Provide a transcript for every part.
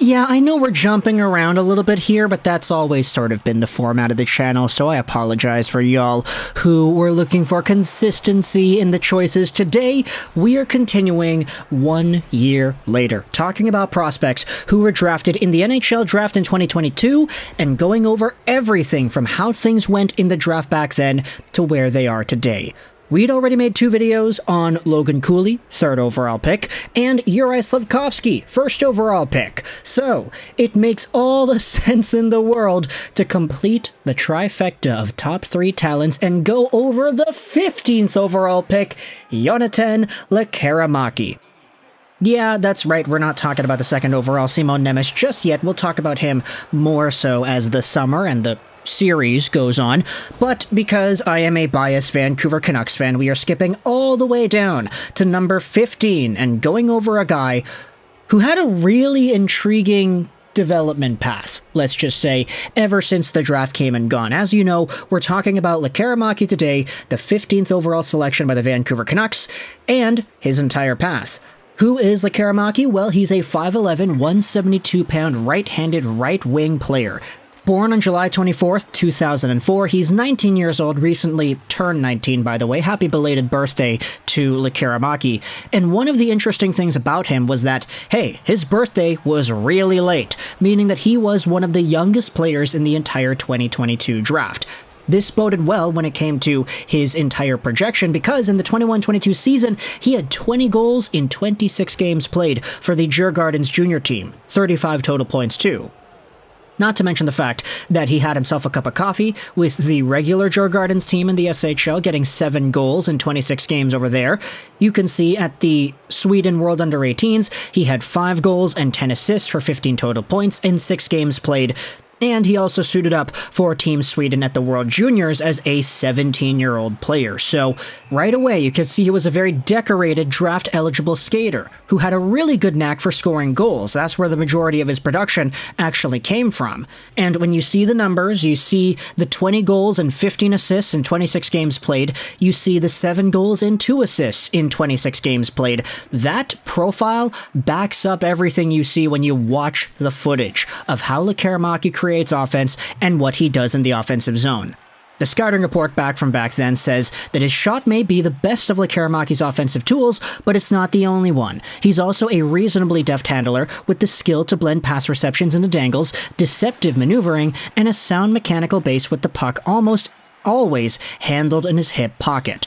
Yeah, I know we're jumping around a little bit here, but that's always sort of been the format of the channel, so I apologize for y'all who were looking for consistency in the choices. Today, we are continuing 1 year later, talking about prospects who were drafted in the NHL Draft in 2022, and going over everything from how things went in the draft back then to where they are today. We'd already made 2 videos on Logan Cooley, 3rd overall pick, and Juraj Slafkovsky, 1st overall pick. So, it makes all the sense in the world to complete the trifecta of top 3 talents and go over the 15th overall pick, Jonathan Lekkerimaki. Yeah, that's right, we're not talking about the 2nd overall Simon Nemec just yet. We'll talk about him more so as the summer and the series goes on, but because I am a biased Vancouver Canucks fan, we are skipping all the way down to number 15 and going over a guy who had a really intriguing development path, let's just say, ever since the draft came and gone. As you know, we're talking about Lekkerimaki today, the 15th overall selection by the Vancouver Canucks, and his entire path. Who is Lekkerimaki? Well, he's a 5'11", 172-pound right-handed right-wing player. Born on July 24th, 2004, he's 19 years old, recently turned 19, by the way. Happy belated birthday to Lekkerimaki. And one of the interesting things about him was that, hey, his birthday was really late, meaning that he was one of the youngest players in the entire 2022 draft. This boded well when it came to his entire projection because in the 21-22 season, he had 20 goals in 26 games played for the Djurgårdens junior team, 35 total points too. Not to mention the fact that he had himself a cup of coffee with the regular Djurgårdens team in the SHL, getting 7 goals in 26 games over there. You can see at the Sweden World Under-18s, he had 5 goals and 10 assists for 15 total points in 6 games played. And he also suited up for Team Sweden at the World Juniors as a 17-year-old player. So right away, you could see he was a very decorated draft-eligible skater who had a really good knack for scoring goals. That's where the majority of his production actually came from. And when you see the numbers, you see the 20 goals and 15 assists in 26 games played. You see the 7 goals and 2 assists in 26 games played. That profile backs up everything you see when you watch the footage of how Lekkerimaki creates offense and what he does in the offensive zone. The scouting report back from back then says that his shot may be the best of Lekkerimaki's offensive tools, but it's not the only one. He's also a reasonably deft handler with the skill to blend pass receptions into dangles, deceptive maneuvering, and a sound mechanical base with the puck almost always handled in his hip pocket.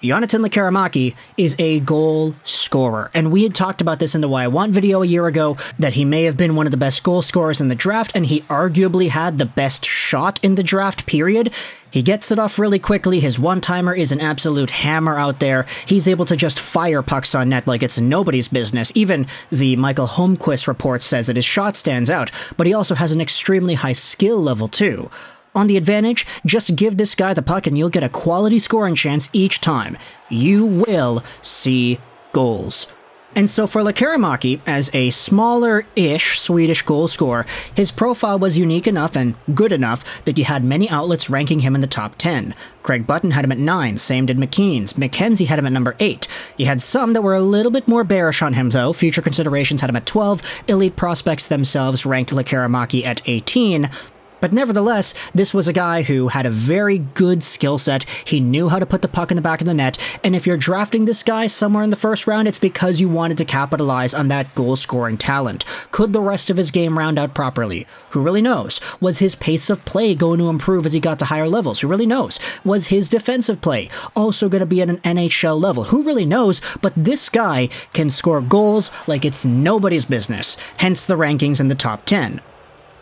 Jonathan Lekkerimaki is a goal scorer, and we had talked about this in the Why I Want video a year ago, that he may have been one of the best goal scorers in the draft, and he arguably had the best shot in the draft, period. He gets it off really quickly, his one-timer is an absolute hammer out there, he's able to just fire pucks on net like it's nobody's business. Even the Michael Holmquist report says that his shot stands out, but he also has an extremely high skill level too. On the advantage, just give this guy the puck and you'll get a quality scoring chance each time. You will see goals. And so for Lekkerimaki, as a smaller-ish Swedish goal scorer, his profile was unique enough and good enough that you had many outlets ranking him in the top 10. Craig Button had him at 9, same did McKeen's. McKenzie had him at number 8. You had some that were a little bit more bearish on him though. Future Considerations had him at 12. Elite Prospects themselves ranked Lekkerimaki at 18. But nevertheless, this was a guy who had a very good skill set, he knew how to put the puck in the back of the net, and if you're drafting this guy somewhere in the first round, it's because you wanted to capitalize on that goal-scoring talent. Could the rest of his game round out properly? Who really knows? Was his pace of play going to improve as he got to higher levels? Who really knows? Was his defensive play also going to be at an NHL level? Who really knows? But this guy can score goals like it's nobody's business, hence the rankings in the top 10.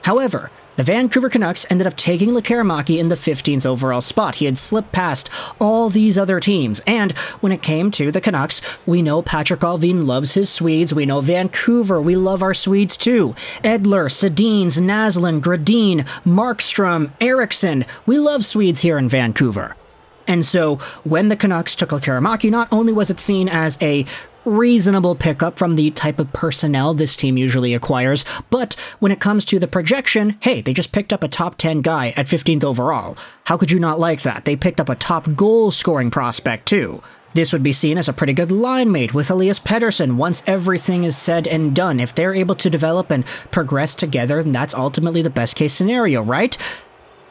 However, the Vancouver Canucks ended up taking Lekkerimaki in the 15th overall spot. He had slipped past all these other teams, and when it came to the Canucks, we know Patrick Allvin loves his Swedes, we know Vancouver, we love our Swedes too. Edler, Sedins, Naslund, Gradin, Markstrom, Eriksson, we love Swedes here in Vancouver. And so, when the Canucks took Lekkerimaki, not only was it seen as a reasonable pickup from the type of personnel this team usually acquires, but when it comes to the projection, hey, they just picked up a top 10 guy at 15th overall. How could you not like that? They picked up a top goal-scoring prospect, too. This would be seen as a pretty good line mate with Elias Pettersson once everything is said and done. If they're able to develop and progress together, then that's ultimately the best case scenario, right?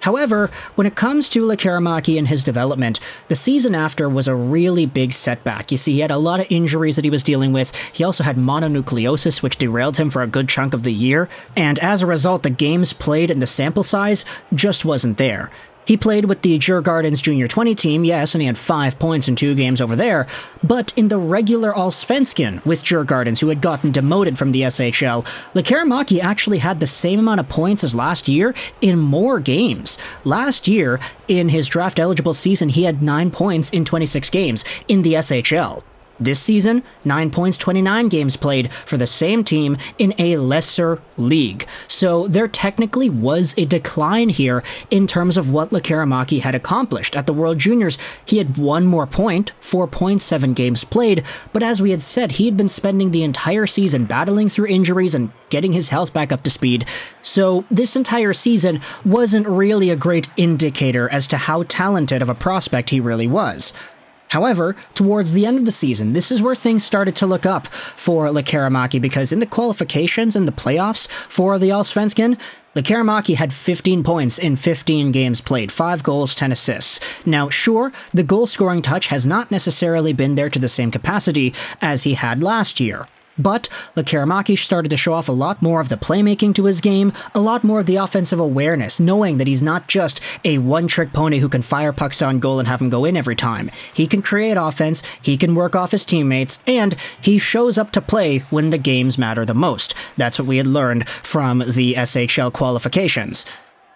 However, when it comes to Lekkerimaki and his development, the season after was a really big setback. You see, he had a lot of injuries that he was dealing with. He also had mononucleosis, which derailed him for a good chunk of the year. And as a result, the games played and the sample size just wasn't there. He played with the Djurgården's Junior 20 team, yes, and he had 5 points in 2 games over there, but in the regular Allsvenskan with Djurgårdens, who had gotten demoted from the SHL, Lekkerimaki actually had the same amount of points as last year in more games. Last year, in his draft-eligible season, he had 9 points in 26 games in the SHL. This season, 9 points, 29 games played for the same team in a lesser league. So there technically was a decline here in terms of what Lekkerimaki had accomplished. At the World Juniors, he had 1 more point, 4.7 games played, but as we had said, he had been spending the entire season battling through injuries and getting his health back up to speed. So this entire season wasn't really a great indicator as to how talented of a prospect he really was. However, towards the end of the season, this is where things started to look up for Lekkerimaki, because in the qualifications and the playoffs for the Allsvenskan, Lekkerimaki had 15 points in 15 games played, 5 goals, 10 assists. Now, sure, the goal-scoring touch has not necessarily been there to the same capacity as he had last year. But Lekkerimaki started to show off a lot more of the playmaking to his game, a lot more of the offensive awareness, knowing that he's not just a one-trick pony who can fire pucks on goal and have them go in every time. He can create offense, he can work off his teammates, and he shows up to play when the games matter the most. That's what we had learned from the SHL qualifications.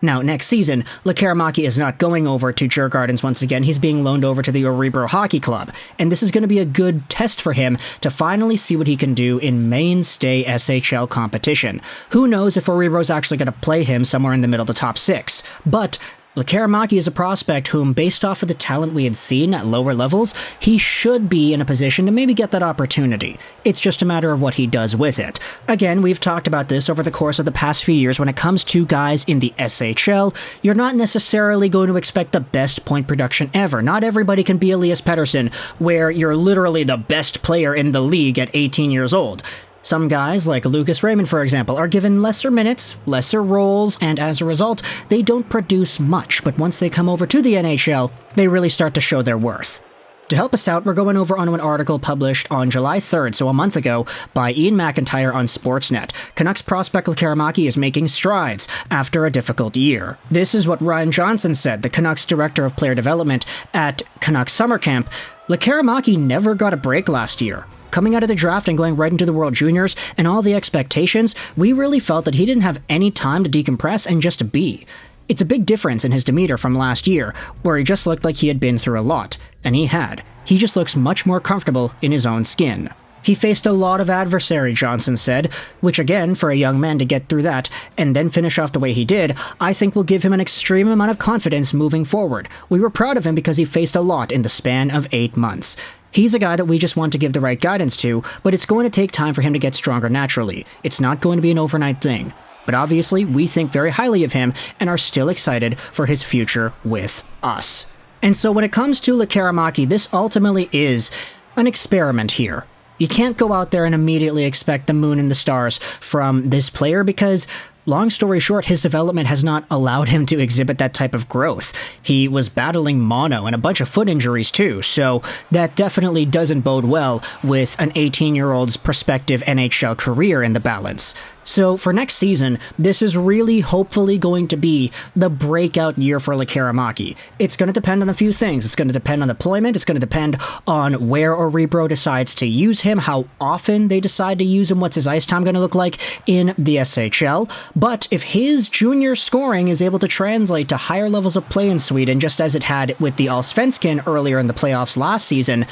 Now, next season, Lekkerimaki is not going over to Djurgårdens once again. He's being loaned over to the Örebro Hockey Club, and this is going to be a good test for him to finally see what he can do in mainstay SHL competition. Who knows if Örebro's actually going to play him somewhere in the middle of the top 6, but Lekkerimaki is a prospect whom, based off of the talent we had seen at lower levels, he should be in a position to maybe get that opportunity. It's just a matter of what he does with it. Again, we've talked about this over the course of the past few years. When it comes to guys in the SHL, you're not necessarily going to expect the best point production ever. Not everybody can be Elias Pettersson, where you're literally the best player in the league at 18 years old. Some guys, like Lucas Raymond for example, are given lesser minutes, lesser roles, and as a result, they don't produce much, but once they come over to the NHL, they really start to show their worth. To help us out, we're going over on an article published on July 3rd, so a month ago, by Ian McIntyre on Sportsnet. Canucks prospect Lekkerimaki is making strides after a difficult year. This is what Ryan Johnson said, the Canucks director of player development at Canucks Summer Camp. Lekkerimaki never got a break last year. Coming out of the draft and going right into the World Juniors and all the expectations, we really felt that he didn't have any time to decompress and just to be. It's a big difference in his demeanor from last year, where he just looked like he had been through a lot, and he had. He just looks much more comfortable in his own skin. He faced a lot of adversary, Johnson said, which again, for a young man to get through that and then finish off the way he did, I think will give him an extreme amount of confidence moving forward. We were proud of him because he faced a lot in the span of 8 months. He's a guy that we just want to give the right guidance to, but it's going to take time for him to get stronger naturally. It's not going to be an overnight thing. But obviously, we think very highly of him and are still excited for his future with us. And so when it comes to Lekkerimaki, this ultimately is an experiment here. You can't go out there and immediately expect the moon and the stars from this player because, long story short, his development has not allowed him to exhibit that type of growth. He was battling mono and a bunch of foot injuries too, so that definitely doesn't bode well with an 18-year-old's prospective NHL career in the balance. So for next season, this is really hopefully going to be the breakout year for Lekkerimaki. It's going to depend on a few things. It's going to depend on deployment. It's going to depend on where Örebro decides to use him, how often they decide to use him, what's his ice time going to look like in the SHL. But if his junior scoring is able to translate to higher levels of play in Sweden, just as it had with the Allsvenskan earlier in the playoffs last season,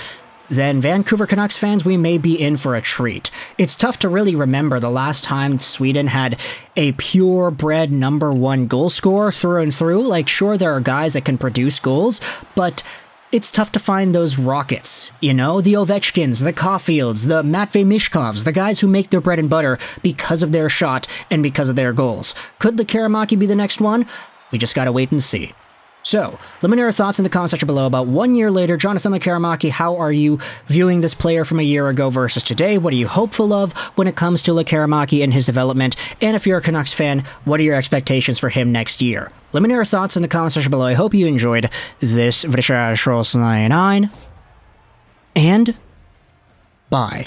then Vancouver Canucks fans, we may be in for a treat. It's tough to really remember the last time Sweden had a purebred #1 goal scorer through and through. Like, sure, there are guys that can produce goals, but it's tough to find those rockets, you know? The Ovechkins, the Caulfields, the Matvei Michkovs, the guys who make their bread and butter because of their shot and because of their goals. Could Lekkerimaki be the next one? We just gotta wait and see. So, let me know your thoughts in the comment section below about 1 year later, Jonathan Lekkerimaki. How are you viewing this player from a year ago versus today? What are you hopeful of when it comes to Lekkerimaki and his development? And if you're a Canucks fan, what are your expectations for him next year? Let me know your thoughts in the comment section below. I hope you enjoyed this video, and bye.